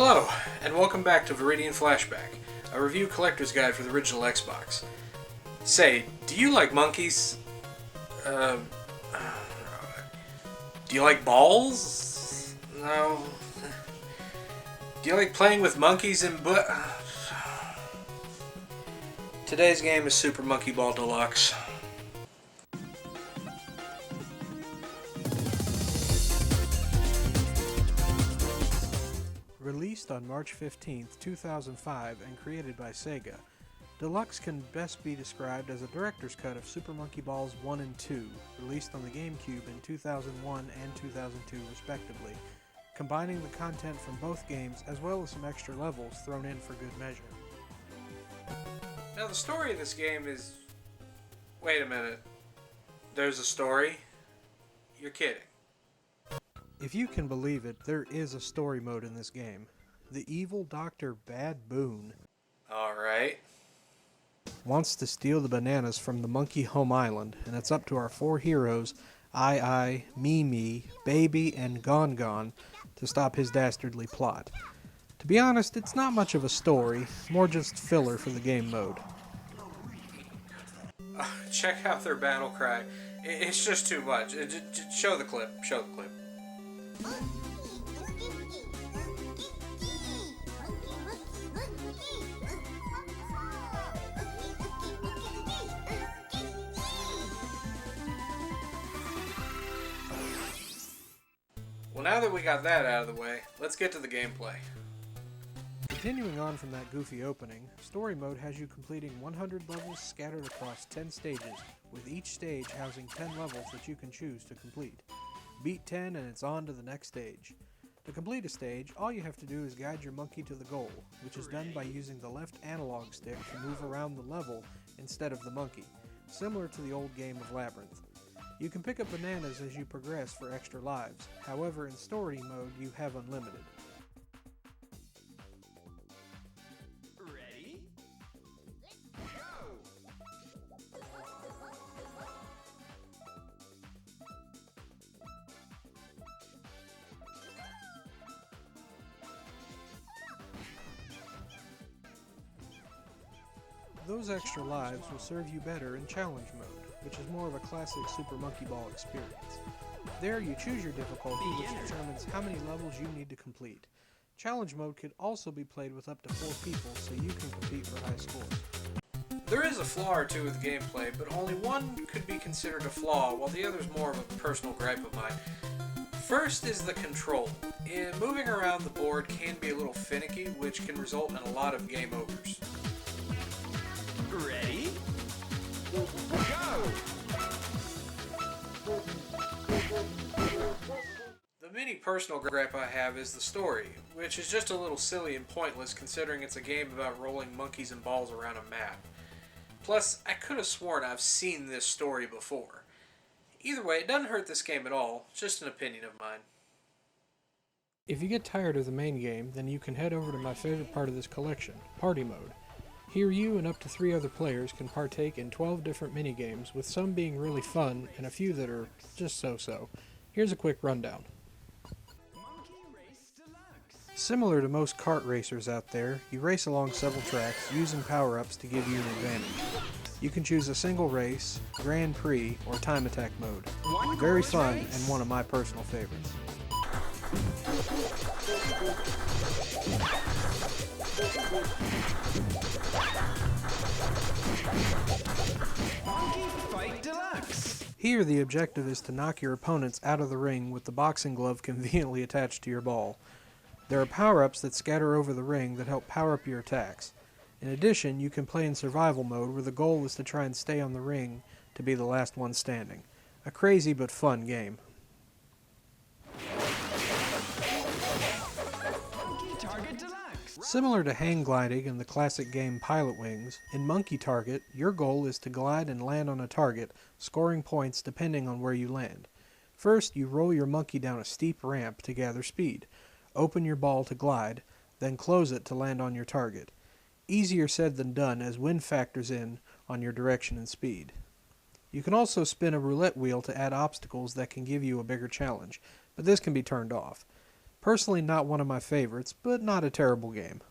Hello, and welcome back to Viridian Flashback, a review collector's guide for the original Xbox. Say, do you like monkeys? Do you like balls? No. Do you like playing with monkeys and Today's game is Super Monkey Ball Deluxe. Released on March 15, 2005 and created by Sega, Deluxe can best be described as a director's cut of Super Monkey Balls 1 and 2, released on the GameCube in 2001 and 2002 respectively, combining the content from both games as well as some extra levels thrown in for good measure. Now the story of this game is... Wait a minute. There's a story? You're kidding. If you can believe it, there is a story mode in this game. The evil Dr. Bad Boon Alright. wants to steal the bananas from the Monkey Home Island, and it's up to our four heroes, I, Me, Baby, and Gon, to stop his dastardly plot. To be honest, it's not much of a story, more just filler for the game mode. Check out their battle cry. It's just too much. Show the clip. Show the clip. Well, now that we got that out of the way, let's get to the gameplay. Continuing on from that goofy opening, Story Mode has you completing 100 levels scattered across 10 stages, with each stage housing 10 levels that you can choose to complete. Beat 10 and it's on to the next stage. To complete a stage, all you have to do is guide your monkey to the goal, which is done by using the left analog stick to move around the level instead of the monkey, similar to the old game of Labyrinth. You can pick up bananas as you progress for extra lives, however in Story Mode you have unlimited. Those extra lives will serve you better in Challenge Mode, which is more of a classic Super Monkey Ball experience. There you choose your difficulty, which determines how many levels you need to complete. Challenge Mode could also be played with up to 4 people, so you can compete for high scores. There is a flaw or two with the gameplay, but only one could be considered a flaw, while the other is more of a personal gripe of mine. First is the control. Moving around the board can be a little finicky, which can result in a lot of game overs. Ready? Go! The mini personal gripe I have is the story, which is just a little silly and pointless considering it's a game about rolling monkeys and balls around a map. Plus, I could have sworn I've seen this story before. Either way, it doesn't hurt this game at all, it's just an opinion of mine. If you get tired of the main game, then you can head over to my favorite part of this collection, Party Mode. Here you and up to 3 other players can partake in 12 different minigames, with some being really fun and a few that are just so-so. Here's a quick rundown. Similar to most kart racers out there, you race along several tracks using power-ups to give you an advantage. You can choose a single race, Grand Prix, or time attack mode. Very fun and one of my personal favorites. Fight Deluxe! Here the objective is to knock your opponents out of the ring with the boxing glove conveniently attached to your ball. There are power-ups that scatter over the ring that help power up your attacks. In addition, you can play in survival mode where the goal is to try and stay on the ring to be the last one standing. A crazy but fun game. Similar to hang gliding in the classic game Pilot Wings, in Monkey Target, your goal is to glide and land on a target, scoring points depending on where you land. First, you roll your monkey down a steep ramp to gather speed. Open your ball to glide, then close it to land on your target. Easier said than done as wind factors in on your direction and speed. You can also spin a roulette wheel to add obstacles that can give you a bigger challenge, but this can be turned off. Personally not one of my favorites, but not a terrible game.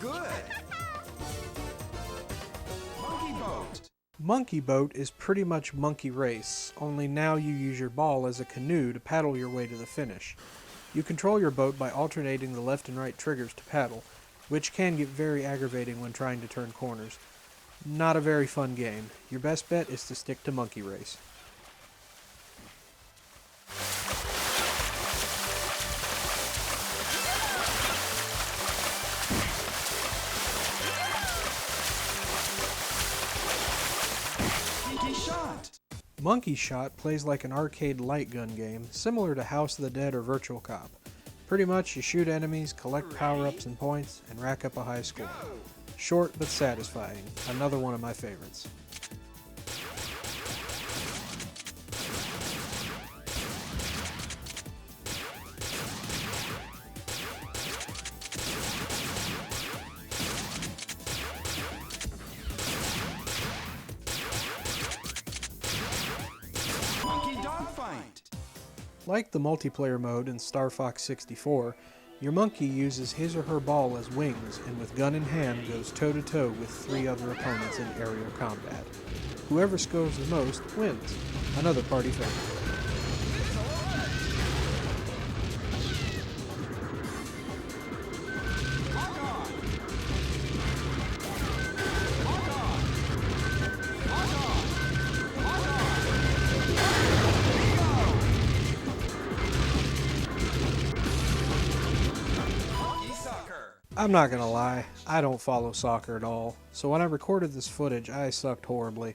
Good. Monkey boat. Monkey Boat is pretty much Monkey Race, only now you use your ball as a canoe to paddle your way to the finish. You control your boat by alternating the left and right triggers to paddle, which can get very aggravating when trying to turn corners. Not a very fun game. Your best bet is to stick to Monkey Race. Monkey shot. Monkey Shot plays like an arcade light gun game, similar to House of the Dead or Virtual Cop. Pretty much you shoot enemies, collect power-ups and points, and rack up a high score. Short but satisfying. Another one of my favorites. Monkey dogfight. Like the multiplayer mode in Star Fox 64, your monkey uses his or her ball as wings and with gun in hand goes toe-to-toe with 3 other opponents in aerial combat. Whoever scores the most wins. Another party favorite. I'm not gonna lie, I don't follow soccer at all, so when I recorded this footage I sucked horribly.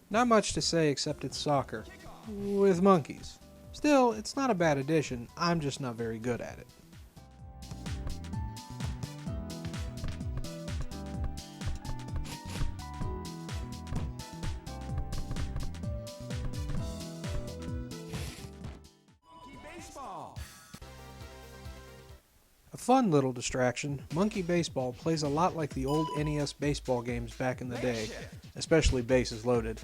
Not much to say except it's soccer. With monkeys. Still, it's not a bad addition, I'm just not very good at it. Monkey baseball. A fun little distraction, Monkey Baseball plays a lot like the old NES baseball games back in the day, especially bases loaded.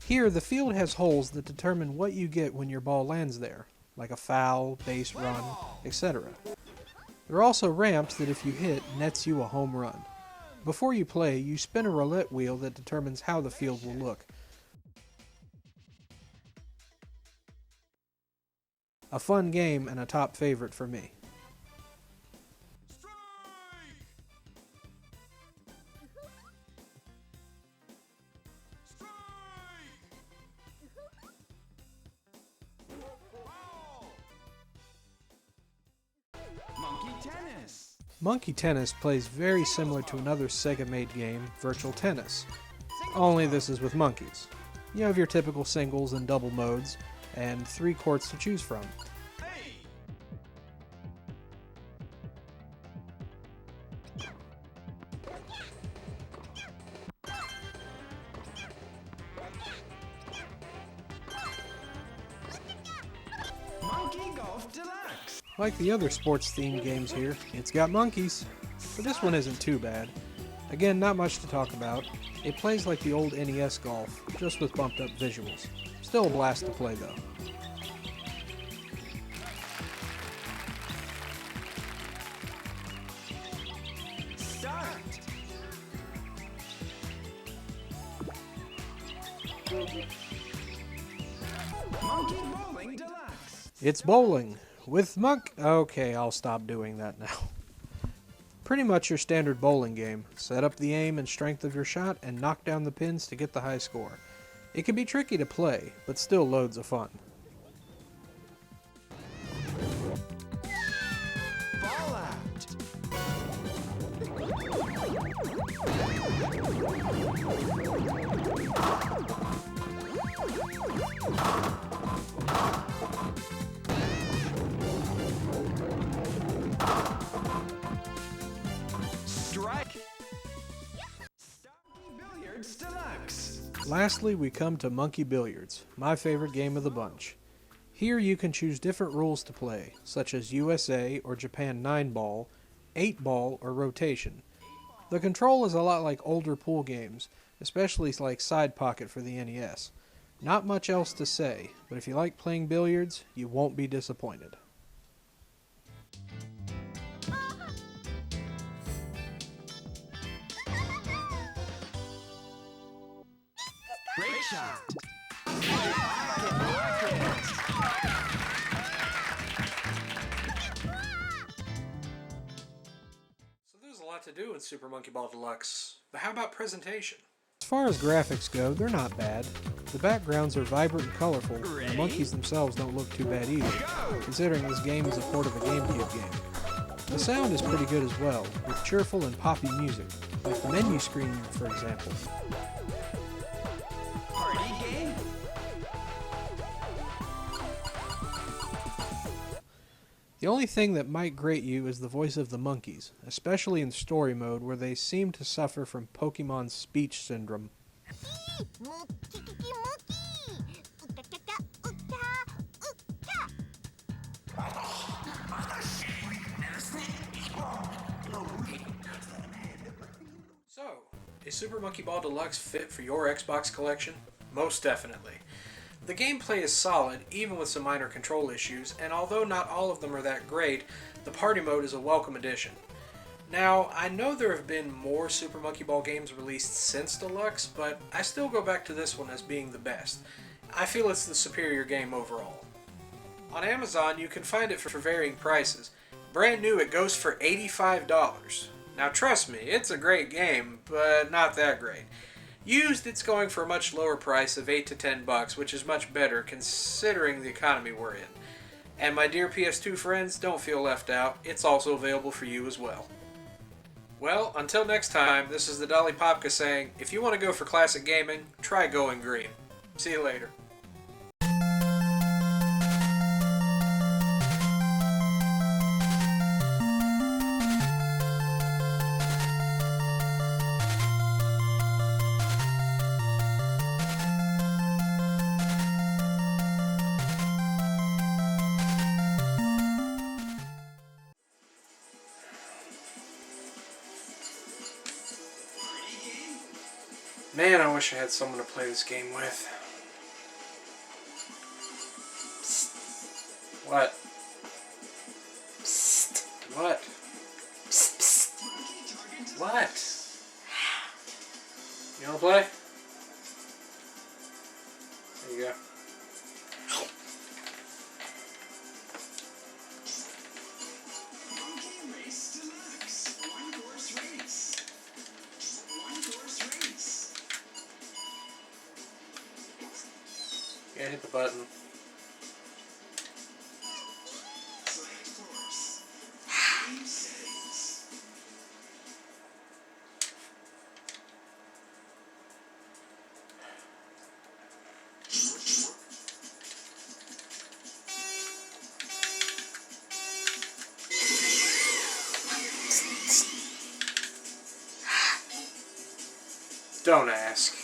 Here, the field has holes that determine what you get when your ball lands there, like a foul, base run, etc. There are also ramps that if you hit, nets you a home run. Before you play, you spin a roulette wheel that determines how the field will look. A fun game and a top favorite for me. Monkey tennis. Monkey Tennis plays very similar to another Sega-made game, Virtual Tennis. Only this is with monkeys. You have your typical singles and double modes, and 3 courts to choose from. Hey. Monkey golf deluxe. Like the other sports-themed games here, it's got monkeys, but this one isn't too bad. Again, not much to talk about. It plays like the old NES Golf, just with bumped up visuals. Still a blast to play though. Start. Monkey bowling deluxe. It's bowling with Okay, I'll stop doing that now. Pretty much your standard bowling game. Set up the aim and strength of your shot and knock down the pins to get the high score. It can be tricky to play, but still loads of fun. Ball out. Strike. Stop Lastly, we come to Monkey Billiards, my favorite game of the bunch. Here you can choose different rules to play, such as USA or Japan 9-ball, 8-ball, or rotation. The control is a lot like older pool games, especially like Side Pocket for the NES. Not much else to say, but if you like playing billiards, you won't be disappointed. Break shot. So there's a lot to do in Super Monkey Ball Deluxe, but how about presentation? As far as graphics go, they're not bad. The backgrounds are vibrant and colorful, and the monkeys themselves don't look too bad either, considering this game is a port of a GameCube game. The sound is pretty good as well, with cheerful and poppy music, like the menu screen, for example. Party game. The only thing that might grate you is the voice of the monkeys, especially in story mode where they seem to suffer from Pokemon's speech syndrome. So, is Super Monkey Ball Deluxe fit for your Xbox collection? Most definitely. The gameplay is solid, even with some minor control issues, and although not all of them are that great, the party mode is a welcome addition. Now, I know there have been more Super Monkey Ball games released since Deluxe, but I still go back to this one as being the best. I feel it's the superior game overall. On Amazon, you can find it for varying prices. Brand new, it goes for $85. Now trust me, it's a great game, but not that great. Used, it's going for a much lower price of $8 to $10, which is much better considering the economy we're in. And my dear PS2 friends, don't feel left out. It's also available for you as well. Well, until next time, this is the Dolly Popka saying, if you want to go for classic gaming, try Going Green. See you later. Man, I wish I had someone to play this game with. Psst. What? Psst. What? Psst, psst. What? You wanna play? There you go. Yeah, hit the button. Don't ask.